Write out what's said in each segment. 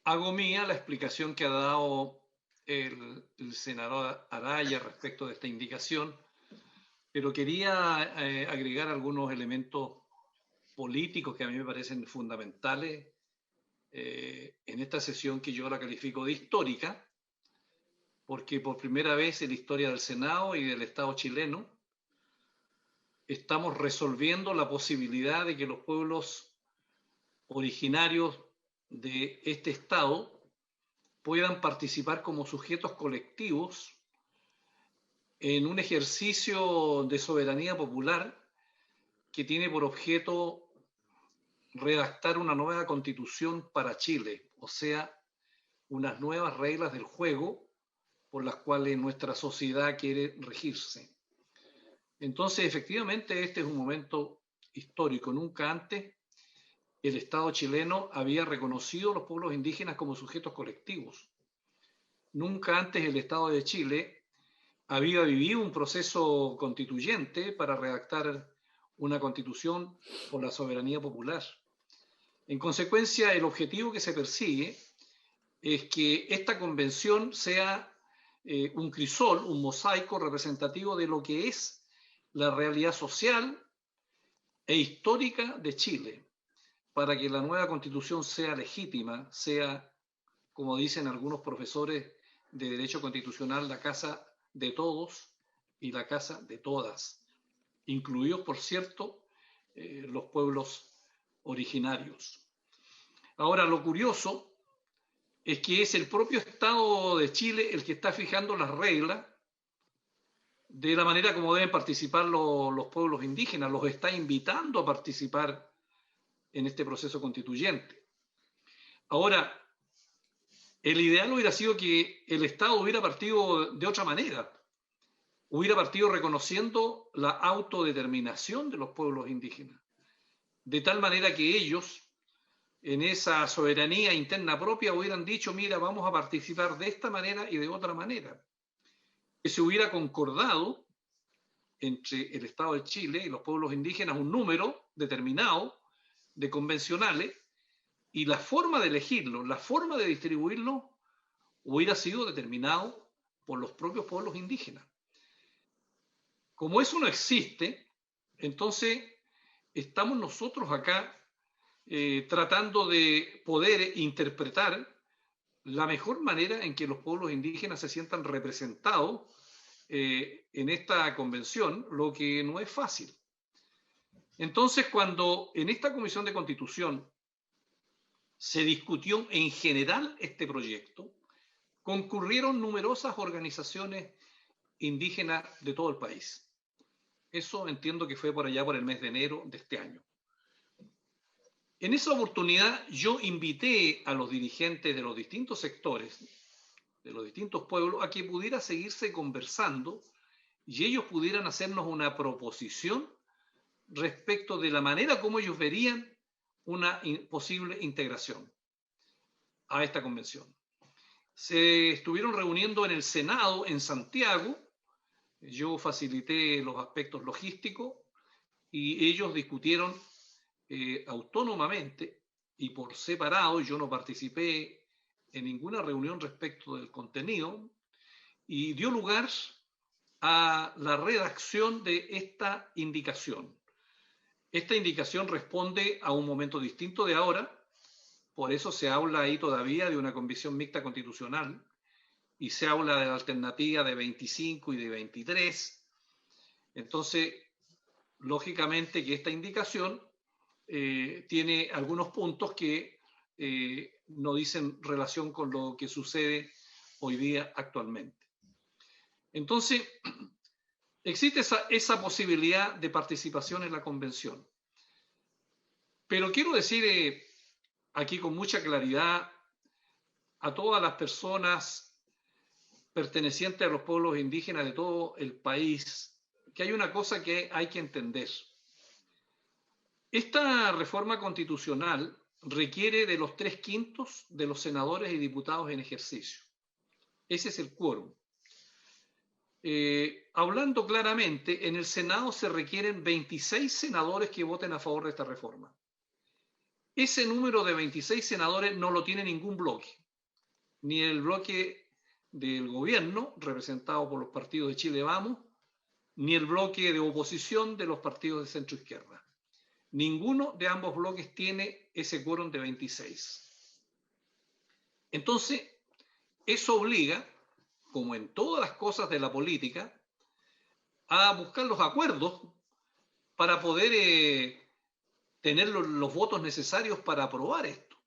Hago mía la explicación que ha dado el senador Araya respecto de esta indicación, pero quería agregar algunos elementos políticos que a mí me parecen fundamentales en esta sesión que yo la califico de histórica, porque por primera vez en la historia del Senado y del Estado chileno estamos resolviendo la posibilidad de que los pueblos originarios de este Estado puedan participar como sujetos colectivos en un ejercicio de soberanía popular que tiene por objeto redactar una nueva constitución para Chile, o sea, unas nuevas reglas del juego por las cuales nuestra sociedad quiere regirse. Entonces, efectivamente, este es un momento histórico. Nunca antes el Estado chileno había reconocido a los pueblos indígenas como sujetos colectivos. Nunca antes el Estado de Chile había vivido un proceso constituyente para redactar una constitución por la soberanía popular. En consecuencia, el objetivo que se persigue es que esta convención sea un crisol, un mosaico representativo de lo que es la realidad social e histórica de Chile, para que la nueva constitución sea legítima, sea, como dicen algunos profesores de Derecho Constitucional, la casa de todos y la casa de todas, incluidos, por cierto, los pueblos originarios. Ahora, lo curioso es que es el propio Estado de Chile el que está fijando las reglas de la manera como deben participar los pueblos indígenas, los está invitando a participar en este proceso constituyente. Ahora, el ideal hubiera sido que el Estado hubiera partido de otra manera, hubiera partido reconociendo la autodeterminación de los pueblos indígenas, de tal manera que ellos, en esa soberanía interna propia, hubieran dicho, mira, vamos a participar de esta manera y de otra manera. Que se hubiera concordado entre el Estado de Chile y los pueblos indígenas un número determinado de convencionales y la forma de elegirlo, la forma de distribuirlo, hubiera sido determinado por los propios pueblos indígenas. Como eso no existe, entonces estamos nosotros acá tratando de poder interpretar la mejor manera en que los pueblos indígenas se sientan representados en esta convención, lo que no es fácil. Entonces, cuando en esta Comisión de Constitución se discutió en general este proyecto, concurrieron numerosas organizaciones indígenas de todo el país. Eso entiendo que fue por allá por el mes de enero de este año. En esa oportunidad yo invité a los dirigentes de los distintos sectores, de los distintos pueblos, a que pudiera seguirse conversando y ellos pudieran hacernos una proposición respecto de la manera como ellos verían una posible integración a esta convención. Se estuvieron reuniendo en el Senado en Santiago, yo facilité los aspectos logísticos y ellos discutieron autónomamente y por separado. Yo no participé en ninguna reunión respecto del contenido y dio lugar a la redacción de esta indicación. Esta indicación responde a un momento distinto de ahora, por eso se habla ahí todavía de una convención mixta constitucional y se habla de la alternativa de 25 y de 23. Entonces, lógicamente que esta indicación tiene algunos puntos que no dicen relación con lo que sucede hoy día actualmente. Entonces, existe esa posibilidad de participación en la convención. Pero quiero decir aquí con mucha claridad a todas las personas pertenecientes a los pueblos indígenas de todo el país que hay una cosa que hay que entender. Esta reforma constitucional requiere de los 3/5 de los senadores y diputados en ejercicio. Ese es el quórum. Hablando claramente, en el Senado se requieren 26 senadores que voten a favor de esta reforma. ese número de 26 senadores no lo tiene ningún bloque, ni el bloque del gobierno, representado por los partidos de Chile Vamos, ni el bloque de oposición de los partidos de centro izquierda. Ninguno de ambos bloques tiene ese quórum de 26. Entonces, eso obliga, como en todas las cosas de la política, a buscar los acuerdos para poder tener los votos necesarios para aprobar esto.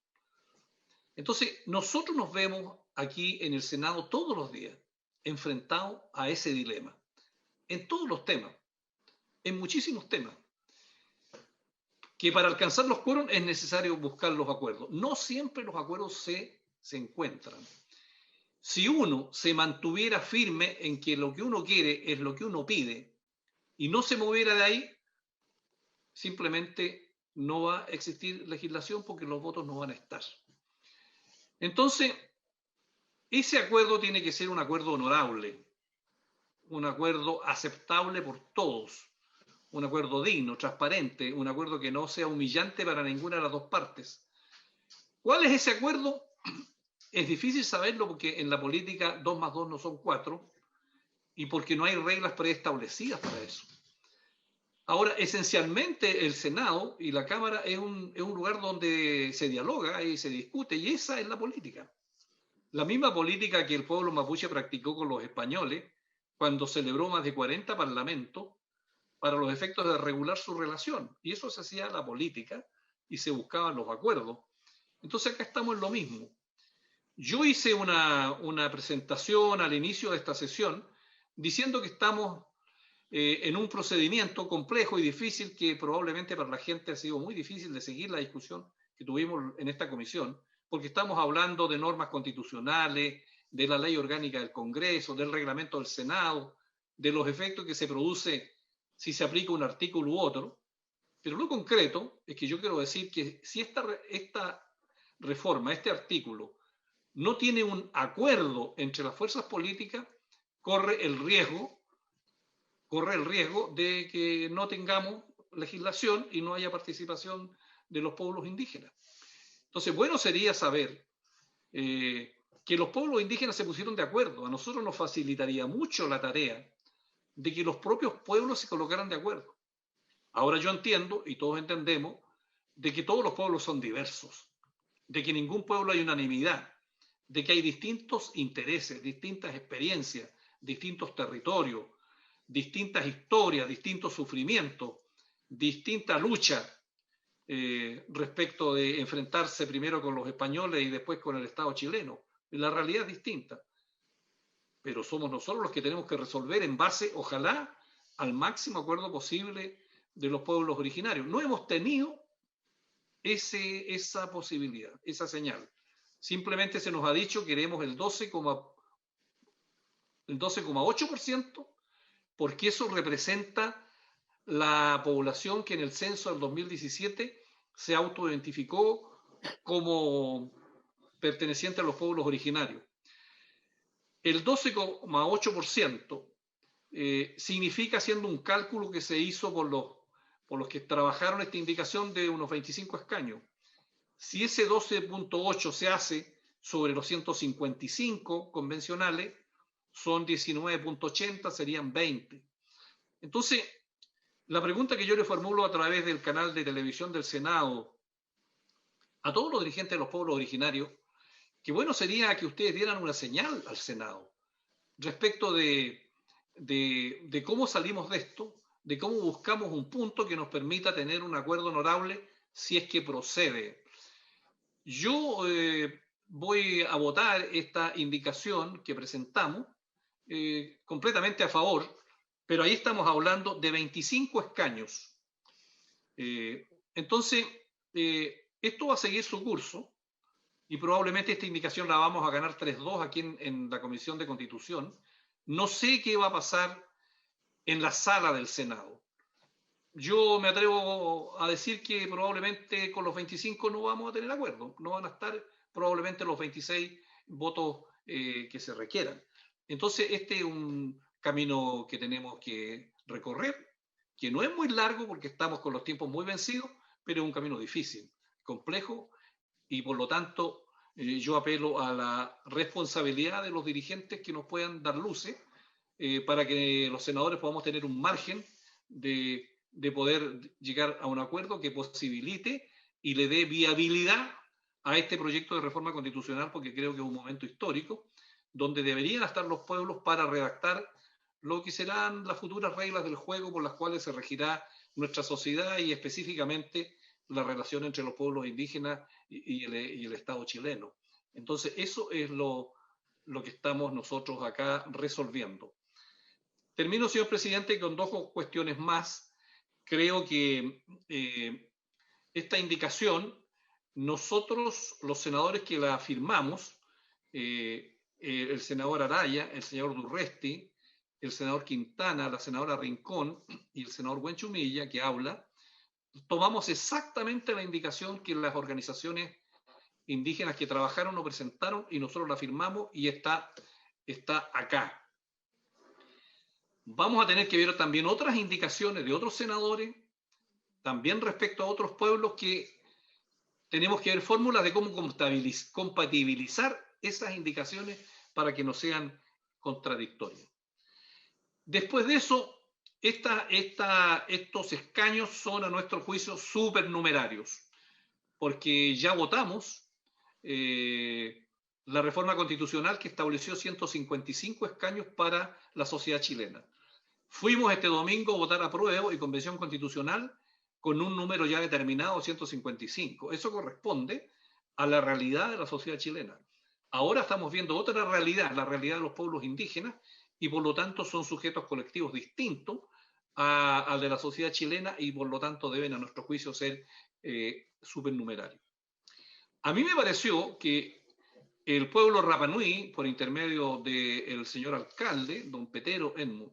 Entonces, nosotros nos vemos aquí en el Senado todos los días enfrentados a ese dilema, en todos los temas, en muchísimos temas, que para alcanzar los quórum es necesario buscar los acuerdos. No siempre los acuerdos se encuentran. Si uno se mantuviera firme en que lo que uno quiere es lo que uno pide y no se moviera de ahí, simplemente no va a existir legislación porque los votos no van a estar. Entonces, ese acuerdo tiene que ser un acuerdo honorable, un acuerdo aceptable por todos, un acuerdo digno, transparente, un acuerdo que no sea humillante para ninguna de las dos partes. ¿Cuál es ese acuerdo? Es difícil saberlo porque en la política 2 más 2 no son 4 y porque no hay reglas preestablecidas para eso. Ahora, esencialmente el Senado y la Cámara es un lugar donde se dialoga y se discute, y esa es la política. La misma política que el pueblo mapuche practicó con los españoles cuando celebró más de 40 parlamentos para los efectos de regular su relación. Y eso se hacía la política y se buscaban los acuerdos. Entonces acá estamos en lo mismo. Yo hice una presentación al inicio de esta sesión diciendo que estamos en un procedimiento complejo y difícil que probablemente para la gente ha sido muy difícil de seguir la discusión que tuvimos en esta comisión, porque estamos hablando de normas constitucionales, de la ley orgánica del Congreso, del reglamento del Senado, de los efectos que se produce si se aplica un artículo u otro. Pero lo concreto es que yo quiero decir que si esta reforma, este artículo, no tiene un acuerdo entre las fuerzas políticas, corre el riesgo de que no tengamos legislación y no haya participación de los pueblos indígenas. Entonces, bueno sería saber que los pueblos indígenas se pusieron de acuerdo. A nosotros nos facilitaría mucho la tarea de que los propios pueblos se colocaran de acuerdo. Ahora yo entiendo, y todos entendemos, de que todos los pueblos son diversos, de que ningún pueblo hay unanimidad, de que hay distintos intereses, distintas experiencias, distintos territorios, distintas historias, distintos sufrimientos, distinta lucha respecto de enfrentarse primero con los españoles y después con el Estado chileno. La realidad es distinta. Pero somos nosotros los que tenemos que resolver en base, ojalá, al máximo acuerdo posible de los pueblos originarios. No hemos tenido esa posibilidad, esa señal. Simplemente se nos ha dicho que queremos el 12,8%, porque eso representa la población que en el censo del 2017 se autoidentificó como perteneciente a los pueblos originarios. El 12,8% significa, haciendo un cálculo que se hizo por los que trabajaron esta indicación, de unos 25 escaños. Si ese 12,8 se hace sobre los 155 convencionales, son 19,80, serían 20. Entonces, la pregunta que yo le formulo a través del canal de televisión del Senado a todos los dirigentes de los pueblos originarios, que bueno sería que ustedes dieran una señal al Senado respecto de cómo salimos de esto, de cómo buscamos un punto que nos permita tener un acuerdo honorable si es que procede. Yo voy a votar esta indicación que presentamos completamente a favor, pero ahí estamos hablando de 25 escaños. Entonces, esto va a seguir su curso y probablemente esta indicación la vamos a ganar 3-2 aquí en la Comisión de Constitución. No sé qué va a pasar en la sala del Senado. Yo me atrevo a decir que probablemente con los 25 no vamos a tener acuerdo, no van a estar probablemente los 26 votos que se requieran. Entonces, este es un camino que tenemos que recorrer, que no es muy largo porque estamos con los tiempos muy vencidos, pero es un camino difícil. complejo y por lo tanto yo apelo a la responsabilidad de los dirigentes que nos puedan dar luces para que los senadores podamos tener un margen de poder llegar a un acuerdo que posibilite y le dé viabilidad a este proyecto de reforma constitucional, porque creo que es un momento histórico donde deberían estar los pueblos para redactar lo que serán las futuras reglas del juego por las cuales se regirá nuestra sociedad y específicamente la relación entre los pueblos indígenas y el Estado chileno. Entonces, eso es lo que estamos nosotros acá resolviendo. Termino, señor presidente, con dos cuestiones más. Creo que esta indicación, nosotros, los senadores que la firmamos, el senador Araya, el senador Durresti, el senador Quintana, la senadora Rincón y el senador Huenchumilla, que habla, tomamos exactamente la indicación que las organizaciones indígenas que trabajaron nos presentaron y nosotros la firmamos y está acá. Vamos a tener que ver también otras indicaciones de otros senadores, también respecto a otros pueblos, que tenemos que ver fórmulas de cómo compatibilizar esas indicaciones para que no sean contradictorias. Después de eso, estos escaños son a nuestro juicio supernumerarios, porque ya votamos la reforma constitucional que estableció 155 escaños para la sociedad chilena. Fuimos este domingo a votar a prueba y convención constitucional con un número ya determinado, 155. Eso corresponde a la realidad de la sociedad chilena. Ahora estamos viendo otra realidad, la realidad de los pueblos indígenas, y por lo tanto son sujetos colectivos distintos al de la sociedad chilena y por lo tanto deben a nuestro juicio ser supernumerarios. A mí me pareció que el pueblo Rapanui, por intermedio del señor alcalde, don Petero Edmund,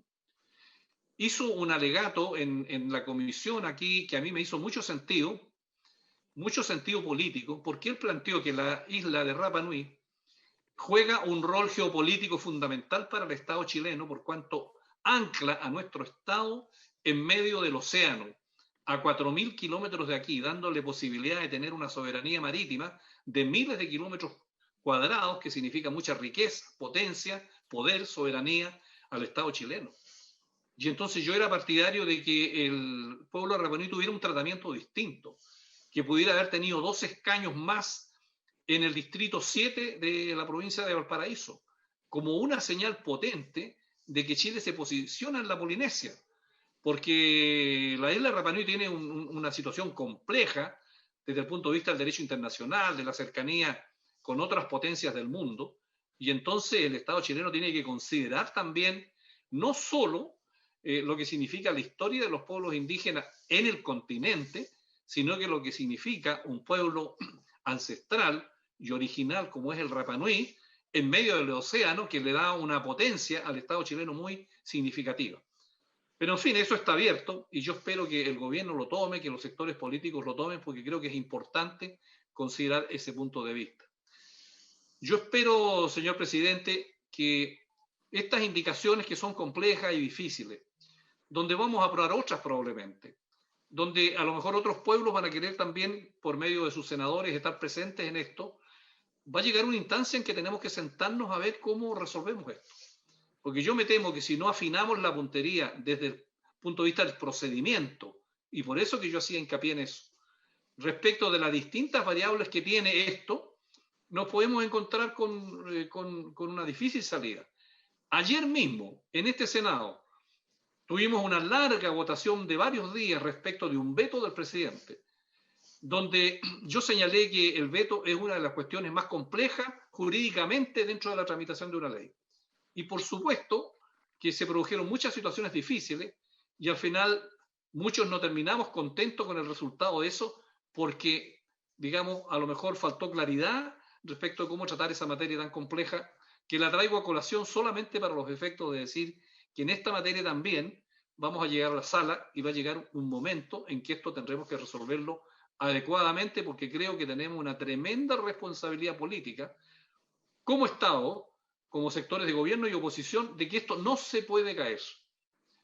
hizo un alegato en la comisión aquí que a mí me hizo mucho sentido político, porque él planteó que la isla de Rapa Nui juega un rol geopolítico fundamental para el Estado chileno, por cuanto ancla a nuestro Estado en medio del océano, a 4.000 kilómetros de aquí, dándole posibilidad de tener una soberanía marítima de miles de kilómetros cuadrados, que significa mucha riqueza, potencia, poder, soberanía al Estado chileno. Y entonces yo era partidario de que el pueblo de Rapa Nui tuviera un tratamiento distinto, que pudiera haber tenido 2 escaños más en el distrito 7 de la provincia de Valparaíso, como una señal potente de que Chile se posiciona en la Polinesia, porque la isla de Rapa Nui tiene una situación compleja desde el punto de vista del derecho internacional, de la cercanía con otras potencias del mundo, y entonces el Estado chileno tiene que considerar también no solo lo que significa la historia de los pueblos indígenas en el continente, sino que lo que significa un pueblo ancestral y original como es el Rapa Nui en medio del océano, que le da una potencia al Estado chileno muy significativa. Pero en fin, eso está abierto y yo espero que el gobierno lo tome, que los sectores políticos lo tomen, porque creo que es importante considerar ese punto de vista. Yo espero, señor presidente, que estas indicaciones, que son complejas y difíciles, donde vamos a probar otras probablemente, donde a lo mejor otros pueblos van a querer también, por medio de sus senadores, estar presentes en esto, va a llegar una instancia en que tenemos que sentarnos a ver cómo resolvemos esto. Porque yo me temo que si no afinamos la puntería desde el punto de vista del procedimiento, y por eso que yo hacía hincapié en eso, respecto de las distintas variables que tiene esto, nos podemos encontrar con una difícil salida. Ayer mismo, en este Senado, tuvimos una larga votación de varios días respecto de un veto del presidente, donde yo señalé que el veto es una de las cuestiones más complejas jurídicamente dentro de la tramitación de una ley. Y por supuesto que se produjeron muchas situaciones difíciles y al final muchos no terminamos contentos con el resultado de eso porque, digamos, a lo mejor faltó claridad respecto de cómo tratar esa materia tan compleja, que la traigo a colación solamente para los efectos de decir que en esta materia también vamos a llegar a la sala y va a llegar un momento en que esto tendremos que resolverlo adecuadamente, porque creo que tenemos una tremenda responsabilidad política como Estado, como sectores de gobierno y oposición, de que esto no se puede caer.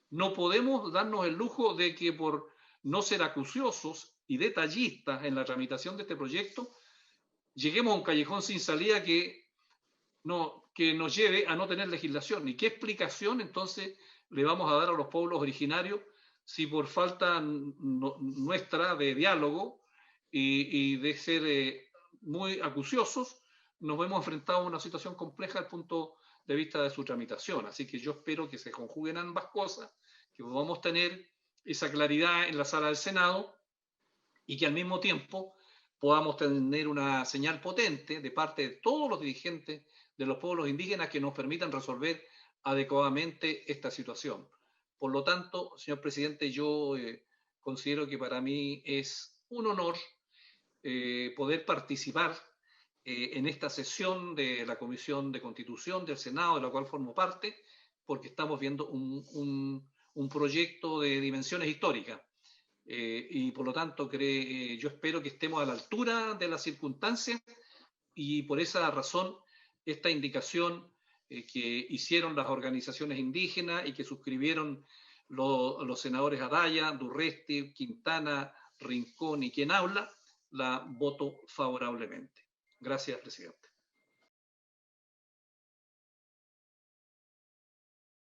No podemos darnos el lujo de que por no ser acuciosos y detallistas en la tramitación de este proyecto, lleguemos a un callejón sin salida que nos lleve a no tener legislación. ¿Y qué explicación entonces le vamos a dar a los pueblos originarios si por falta nuestra de diálogo y de ser muy acuciosos nos vemos enfrentados a una situación compleja desde el punto de vista de su tramitación? Así que yo espero que se conjuguen ambas cosas, que podamos tener esa claridad en la sala del Senado y que al mismo tiempo podamos tener una señal potente de parte de todos los dirigentes de los pueblos indígenas que nos permitan resolver adecuadamente esta situación. Por lo tanto, señor presidente, yo considero que para mí es un honor poder participar en esta sesión de la Comisión de Constitución del Senado, de la cual formo parte, porque estamos viendo un proyecto de dimensiones históricas. Y por lo tanto, yo espero que estemos a la altura de las circunstancias y por esa razón esta indicación que hicieron las organizaciones indígenas y que suscribieron los senadores Araya, Durresti, Quintana, Rincón y quien habla, la voto favorablemente. Gracias, presidente.